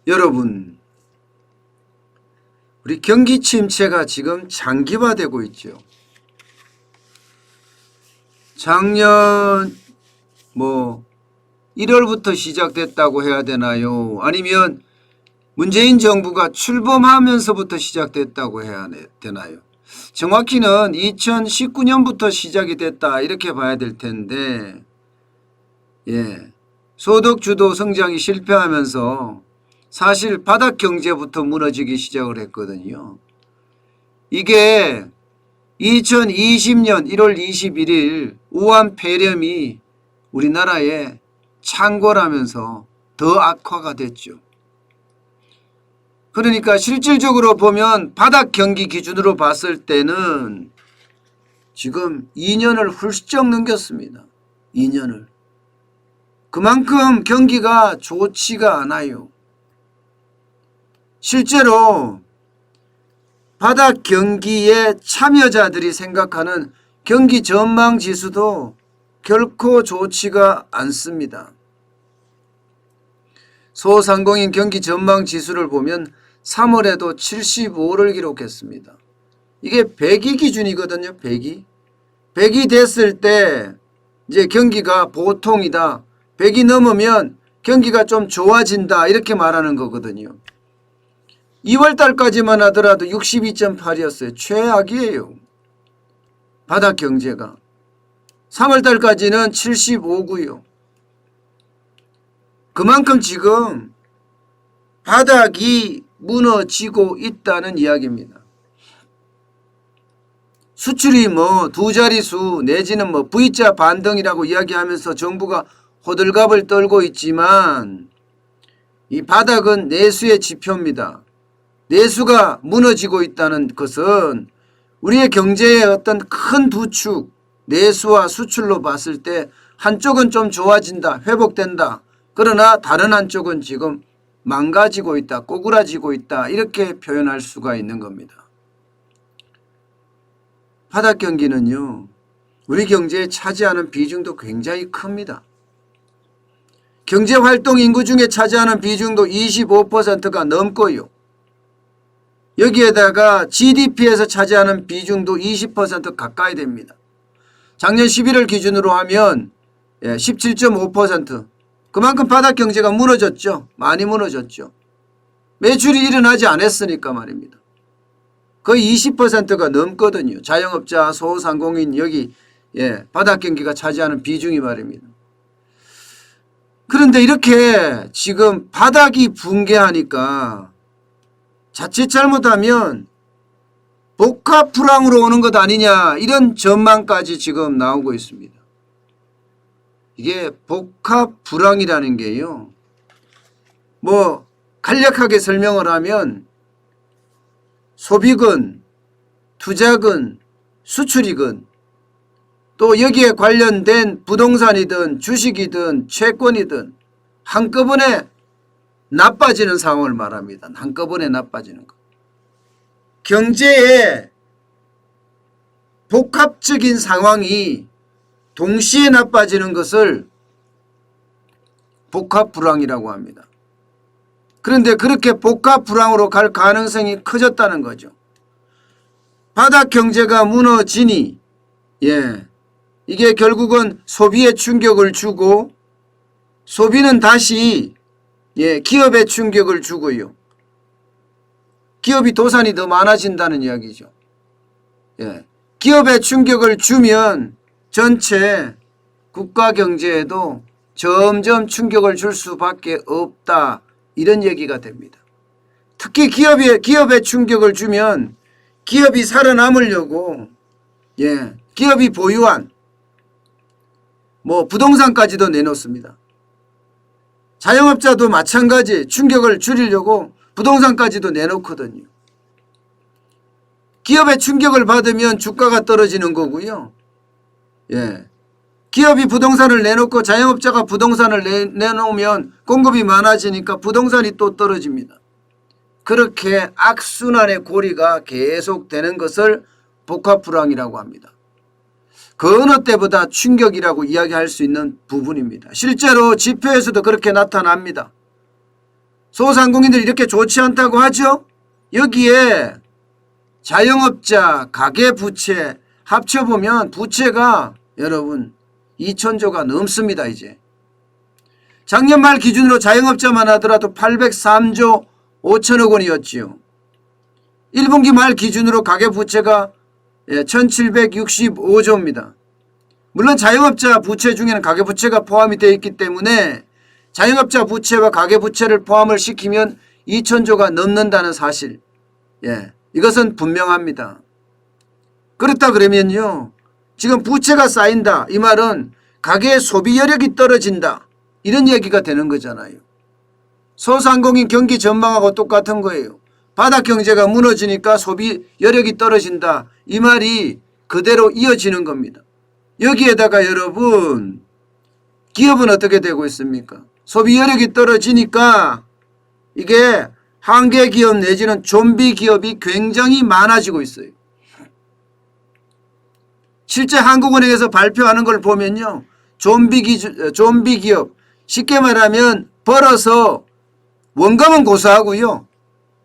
여러분, 우리 경기 침체가 지금 장기화되고 있죠. 작년 1월부터 시작됐다고 해야 되나요? 아니면 문재인 정부가 출범하면서부터 시작됐다고 해야 되나요? 정확히는 2019년부터 시작이 됐다 이렇게 봐야 될 텐데, 소득주도 성장이 실패하면서 사실 바닥 경제부터 무너지기 시작을 했거든요. 이게 2020년 1월 21일 우한 폐렴이 우리나라에 창궐하면서 더 악화가 됐죠. 그러니까 실질적으로 보면 바닥 경기 기준으로 봤을 때는 지금 2년을 훌쩍 넘겼습니다. 2년을. 그만큼 경기가 좋지가 않아요. 실제로 바닥 경기에 참여자들이 생각하는 경기 전망 지수도 결코 좋지가 않습니다. 소상공인 경기 전망 지수를 보면 3월에도 75를 기록했습니다. 이게 100이 기준이거든요. 100이. 100이 됐을 때 이제 경기가 보통이다. 100이 넘으면 경기가 좀 좋아진다. 이렇게 말하는 거거든요. 2월 달까지만 하더라도 62.8이었어요. 최악이에요. 바닥 경제가. 3월 달까지는 75고요. 그만큼 지금 바닥이 무너지고 있다는 이야기입니다. 수출이 두 자릿수 내지는 V자 반등이라고 이야기하면서 정부가 호들갑을 떨고 있지만 이 바닥은 내수의 지표입니다. 내수가 무너지고 있다는 것은 우리의 경제의 어떤 큰 두 축, 내수와 수출로 봤을 때 한쪽은 좀 좋아진다, 회복된다. 그러나 다른 한쪽은 지금 망가지고 있다, 꼬꾸라지고 있다 이렇게 표현할 수가 있는 겁니다. 바닥 경기는요, 우리 경제에 차지하는 비중도 굉장히 큽니다. 경제활동 인구 중에 차지하는 비중도 25%가 넘고요. 여기에다가 GDP에서 차지하는 비중도 20% 가까이 됩니다. 작년 11월 기준으로 하면 17.5%. 그만큼 바닥 경제가 무너졌죠. 많이 무너졌죠. 매출이 일어나지 않았으니까 말입니다. 거의 20%가 넘거든요. 자영업자, 소상공인 여기 바닥 경기가 차지하는 비중이 말입니다. 그런데 이렇게 지금 바닥이 붕괴하니까 자칫 잘못하면 복합 불황으로 오는 것 아니냐 이런 전망까지 지금 나오고 있습니다. 이게 복합 불황이라는 게요. 간략하게 설명을 하면 소비군, 투자군, 수출이군 또 여기에 관련된 부동산이든 주식이든 채권이든 한꺼번에 나빠지는 상황을 말합니다. 한꺼번에 나빠지는 것. 경제의 복합적인 상황이 동시에 나빠지는 것을 복합불황이라고 합니다. 그런데 그렇게 복합불황으로 갈 가능성이 커졌다는 거죠. 바닥 경제가 무너지니 이게 결국은 소비에 충격을 주고 소비는 다시 기업에 충격을 주고요. 기업이 도산이 더 많아진다는 이야기죠. 기업에 충격을 주면 전체 국가 경제에도 점점 충격을 줄 수밖에 없다. 이런 얘기가 됩니다. 특히 기업에 충격을 주면 기업이 살아남으려고 기업이 보유한 부동산까지도 내놓습니다. 자영업자도 마찬가지 충격을 줄이려고 부동산까지도 내놓거든요. 기업의 충격을 받으면 주가가 떨어지는 거고요. 기업이 부동산을 내놓고 자영업자가 부동산을 내놓으면 공급이 많아지니까 부동산이 또 떨어집니다. 그렇게 악순환의 고리가 계속되는 것을 복합불황이라고 합니다. 그 어느 때보다 충격이라고 이야기할 수 있는 부분입니다. 실제로 지표에서도 그렇게 나타납니다. 소상공인들이 이렇게 좋지 않다고 하죠. 여기에 자영업자, 가계부채 합쳐보면 부채가 여러분 2천조가 넘습니다. 이제 작년 말 기준으로 자영업자만 하더라도 803조 5천억 원이었지요. 1분기 말 기준으로 가계부채가 1765조입니다. 물론 자영업자 부채 중에는 가계부채가 포함이 되어 있기 때문에 자영업자 부채와 가계부채를 포함을 시키면 2천조가 넘는다는 사실, 이것은 분명합니다. 그렇다 그러면요, 지금 부채가 쌓인다, 이 말은 가계의 소비 여력이 떨어진다, 이런 얘기가 되는 거잖아요. 소상공인 경기 전망하고 똑같은 거예요. 바닥 경제가 무너지니까 소비 여력이 떨어진다, 이 말이 그대로 이어지는 겁니다. 여기에다가 여러분, 기업은 어떻게 되고 있습니까? 소비 여력이 떨어지니까 이게 한계 기업 내지는 좀비 기업이 굉장히 많아지고 있어요. 실제 한국은행에서 발표하는 걸 보면요, 좀비 기업, 쉽게 말하면 벌어서 원금은 고사하고요,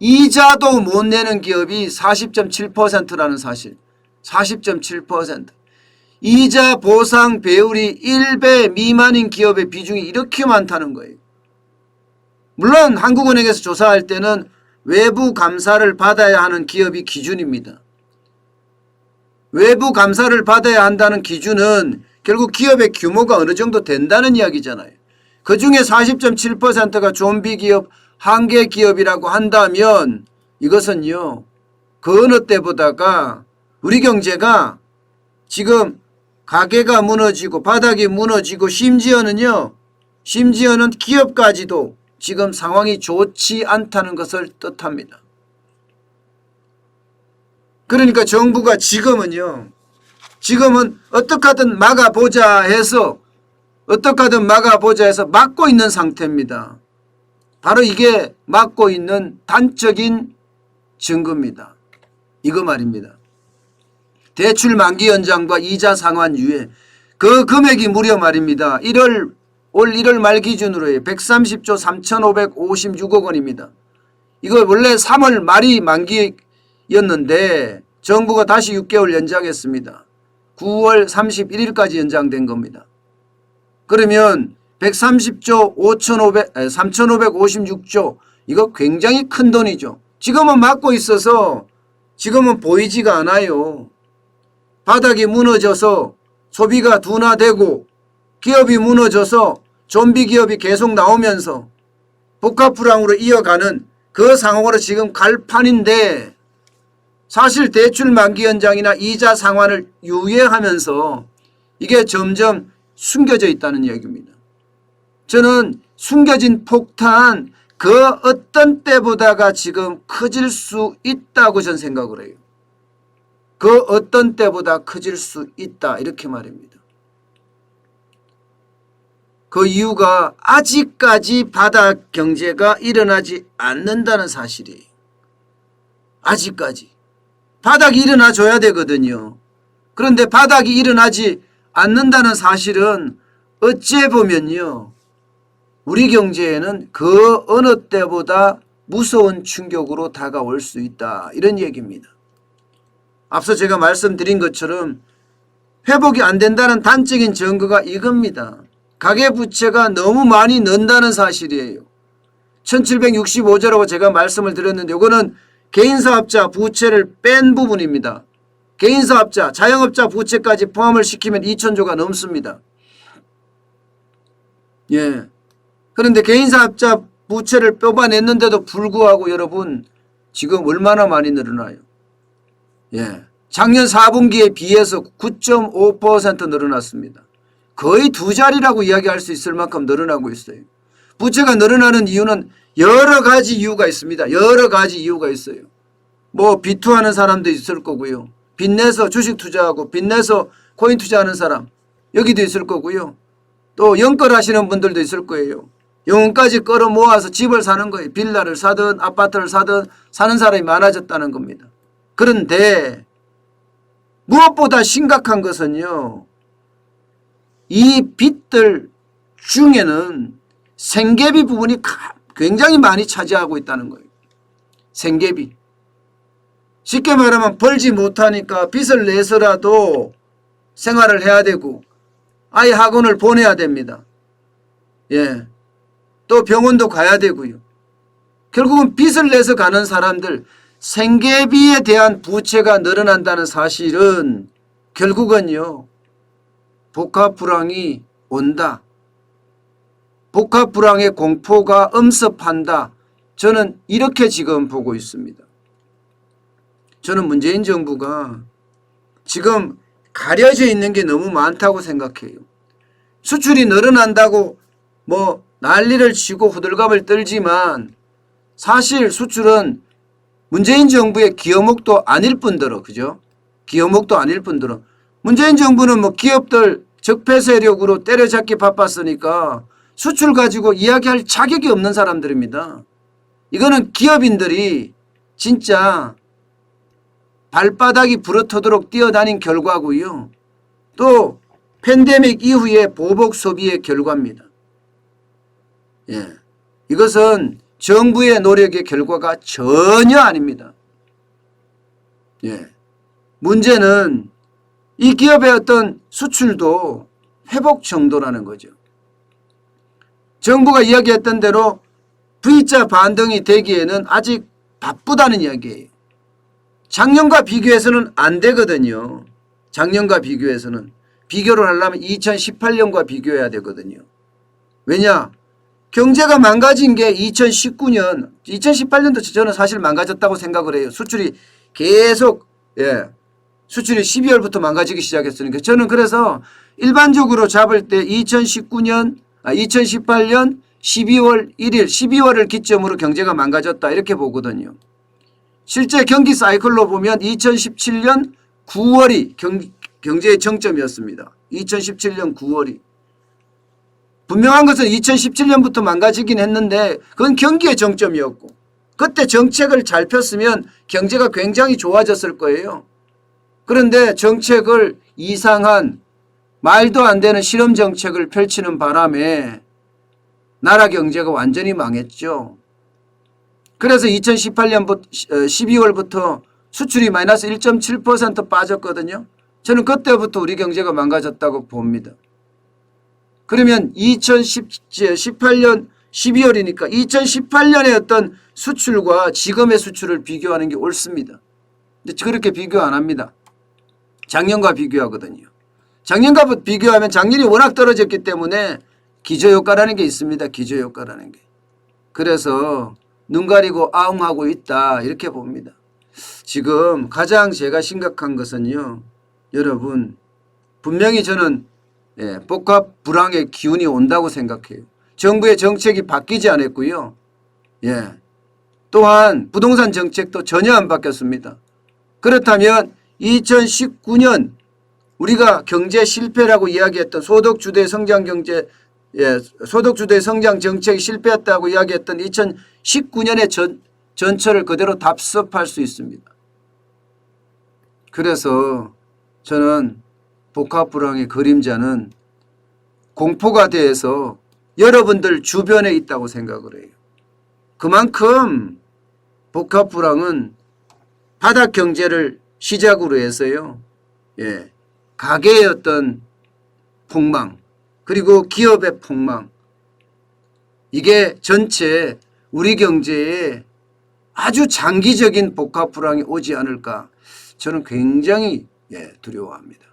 이자도 못 내는 기업이 40.7%라는 사실. 40.7%. 이자 보상 배율이 1배 미만인 기업의 비중이 이렇게 많다는 거예요. 물론 한국은행에서 조사할 때는 외부 감사를 받아야 하는 기업이 기준입니다. 외부 감사를 받아야 한다는 기준은 결국 기업의 규모가 어느 정도 된다는 이야기잖아요. 그중에 40.7%가 좀비 기업, 한계 기업이라고 한다면 이것은요, 그 어느 때보다가 우리 경제가 지금 가계가 무너지고 바닥이 무너지고 심지어는 기업까지도 지금 상황이 좋지 않다는 것을 뜻합니다. 그러니까 정부가 지금은 어떻게 하든 막아보자 해서 막고 있는 상태입니다. 바로 이게 막고 있는 단적인 증거입니다. 이거 말입니다. 대출 만기 연장과 이자 상환 유예, 그 금액이 무려 말입니다. 올 1월 말 기준으로 130조 3,556억 원입니다. 이거 원래 3월 말이 만기였는데 정부가 다시 6개월 연장했습니다. 9월 31일까지 연장된 겁니다. 그러면 130조 3,556조, 이거 굉장히 큰 돈이죠. 지금은 막고 있어서 지금은 보이지가 않아요. 바닥이 무너져서 소비가 둔화되고 기업이 무너져서 좀비 기업이 계속 나오면서 복합불황으로 이어가는 그 상황으로 지금 갈 판인데, 사실 대출 만기 연장이나 이자 상환을 유예하면서 이게 점점 숨겨져 있다는 얘기입니다. 저는 숨겨진 폭탄 그 어떤 때보다가 지금 커질 수 있다고 저는 생각을 해요. 그 어떤 때보다 커질 수 있다, 이렇게 말입니다. 그 이유가 아직까지 바닥 경제가 일어나지 않는다는 사실이에요. 아직까지. 바닥이 일어나줘야 되거든요. 그런데 바닥이 일어나지 않는다는 사실은 어찌 보면요, 우리 경제에는 그 어느 때보다 무서운 충격으로 다가올 수 있다, 이런 얘기입니다. 앞서 제가 말씀드린 것처럼 회복이 안 된다는 단적인 증거가 이겁니다. 가계부채가 너무 많이 는다는 사실이에요. 1765조라고 제가 말씀을 드렸는데 이거는 개인사업자 부채를 뺀 부분입니다. 개인사업자, 자영업자 부채까지 포함을 시키면 2천조가 넘습니다. 그런데 개인사업자 부채를 뽑아냈는데도 불구하고 여러분 지금 얼마나 많이 늘어나요? 작년 4분기에 비해서 9.5% 늘어났습니다. 거의 두 자리라고 이야기할 수 있을 만큼 늘어나고 있어요. 부채가 늘어나는 이유는 여러 가지 이유가 있습니다. 여러 가지 이유가 있어요. 뭐 비투하는 사람도 있을 거고요. 빚내서 주식 투자하고 빚내서 코인 투자하는 사람 여기도 있을 거고요. 또 영끌하시는 분들도 있을 거예요. 영혼까지 끌어 모아서 집을 사는 거예요. 빌라를 사든 아파트를 사든 사는 사람이 많아졌다는 겁니다. 그런데 무엇보다 심각한 것은요, 이 빚들 중에는 생계비 부분이 굉장히 많이 차지하고 있다는 거예요. 생계비. 쉽게 말하면 벌지 못하니까 빚을 내서라도 생활을 해야 되고 아이 학원을 보내야 됩니다. 예. 또 병원도 가야 되고요. 결국은 빚을 내서 가는 사람들 생계비에 대한 부채가 늘어난다는 사실은 결국은요. 복합불황이 온다. 복합불황의 공포가 엄습한다. 저는 이렇게 지금 보고 있습니다. 저는 문재인 정부가 지금 가려져 있는 게 너무 많다고 생각해요. 수출이 늘어난다고 뭐 난리를 치고 호들갑을 떨지만 사실 수출은 문재인 정부의 기여목도 아닐 뿐더러 그죠? 기여목도 아닐 뿐더러 문재인 정부는 뭐 기업들 적폐 세력으로 때려잡기 바빴으니까 수출 가지고 이야기할 자격이 없는 사람들입니다. 이거는 기업인들이 진짜 발바닥이 부러터도록 뛰어다닌 결과고요. 또 팬데믹 이후의 보복 소비의 결과입니다. 예. 이것은 정부의 노력의 결과가 전혀 아닙니다. 예. 문제는 이 기업의 어떤 수출도 회복 정도라는 거죠. 정부가 이야기했던 대로 V자 반등이 되기에는 아직 바쁘다는 이야기예요. 작년과 비교해서는 안 되거든요. 작년과 비교해서는. 비교를 하려면 2018년과 비교해야 되거든요. 왜냐? 경제가 망가진 게 2019년, 2018년도 저는 사실 망가졌다고 생각을 해요. 수출이 계속, 수출이 12월부터 망가지기 시작했으니까. 저는 그래서 일반적으로 잡을 때 2018년 12월 1일, 12월을 기점으로 경제가 망가졌다 이렇게 보거든요. 실제 경기 사이클로 보면 2017년 9월이 경제의 정점이었습니다. 2017년 9월이. 분명한 것은 2017년부터 망가지긴 했는데 그건 경기의 정점이었고 그때 정책을 잘 폈으면 경제가 굉장히 좋아졌을 거예요. 그런데 정책을 이상한 말도 안 되는 실험 정책을 펼치는 바람에 나라 경제가 완전히 망했죠. 그래서 2018년 12월부터 수출이 마이너스 1.7% 빠졌거든요. 저는 그때부터 우리 경제가 망가졌다고 봅니다. 그러면 2018년 12월이니까 2018년의 어떤 수출과 지금의 수출을 비교하는 게 옳습니다. 근데 그렇게 비교 안 합니다. 작년과 비교하거든요. 작년과 비교하면 작년이 워낙 떨어졌기 때문에 기저효과라는 게 있습니다. 기저효과라는 게. 그래서 눈 가리고 아웅하고 있다 이렇게 봅니다. 지금 가장 제가 심각한 것은요. 여러분 분명히 저는 복합 불황의 기운이 온다고 생각해요. 정부의 정책이 바뀌지 않았고요. 또한 부동산 정책도 전혀 안 바뀌었습니다. 그렇다면 2019년 우리가 경제 실패라고 이야기했던 소득주도의 성장 경제 소득주도의 성장 정책이 실패했다고 이야기했던 2019년의 전철을 그대로 답습할 수 있습니다. 그래서 저는 복합불황의 그림자는 공포가 돼서 여러분들 주변에 있다고 생각을 해요. 그만큼 복합불황은 바닥경제를 시작으로 해서요. 가계의 어떤 폭망 그리고 기업의 폭망 이게 전체 우리 경제에 아주 장기적인 복합불황이 오지 않을까 저는 굉장히 두려워합니다.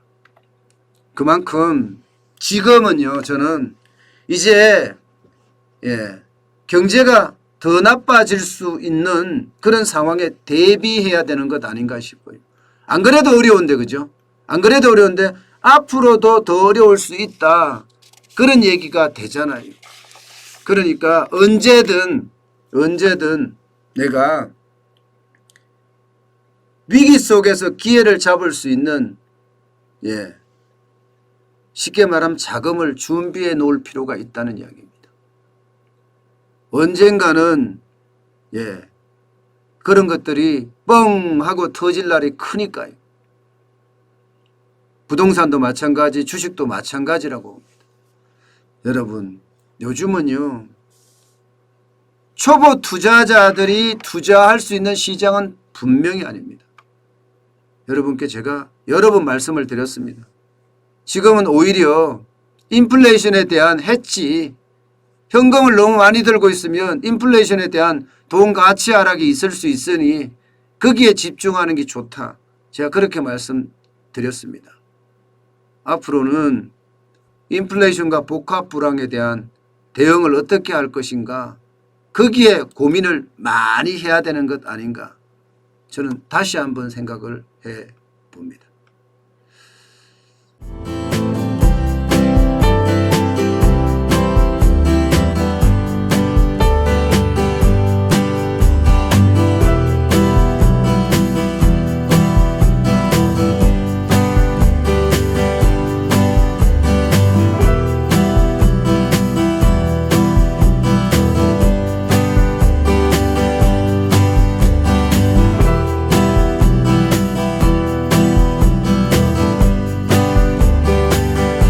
그만큼 지금은요 저는 이제 경제가 더 나빠질 수 있는 그런 상황에 대비해야 되는 것 아닌가 싶어요. 안 그래도 어려운데 그죠? 안 그래도 어려운데 앞으로도 더 어려울 수 있다. 그런 얘기가 되잖아요. 그러니까 언제든 내가 위기 속에서 기회를 잡을 수 있는 쉽게 말하면 자금을 준비해 놓을 필요가 있다는 이야기입니다. 언젠가는 그런 것들이 뻥 하고 터질 날이 크니까요. 부동산도 마찬가지 주식도 마찬가지라고 봅니다. 여러분 요즘은요 초보 투자자들이 투자할 수 있는 시장은 분명히 아닙니다. 여러분께 제가 여러 번 말씀을 드렸습니다. 지금은 오히려 인플레이션에 대한 해지, 현금을 너무 많이 들고 있으면 인플레이션에 대한 돈 가치 하락이 있을 수 있으니 거기에 집중하는 게 좋다. 제가 그렇게 말씀드렸습니다. 앞으로는 인플레이션과 복합 불황에 대한 대응을 어떻게 할 것인가, 거기에 고민을 많이 해야 되는 것 아닌가, 저는 다시 한번 생각을 해 봅니다.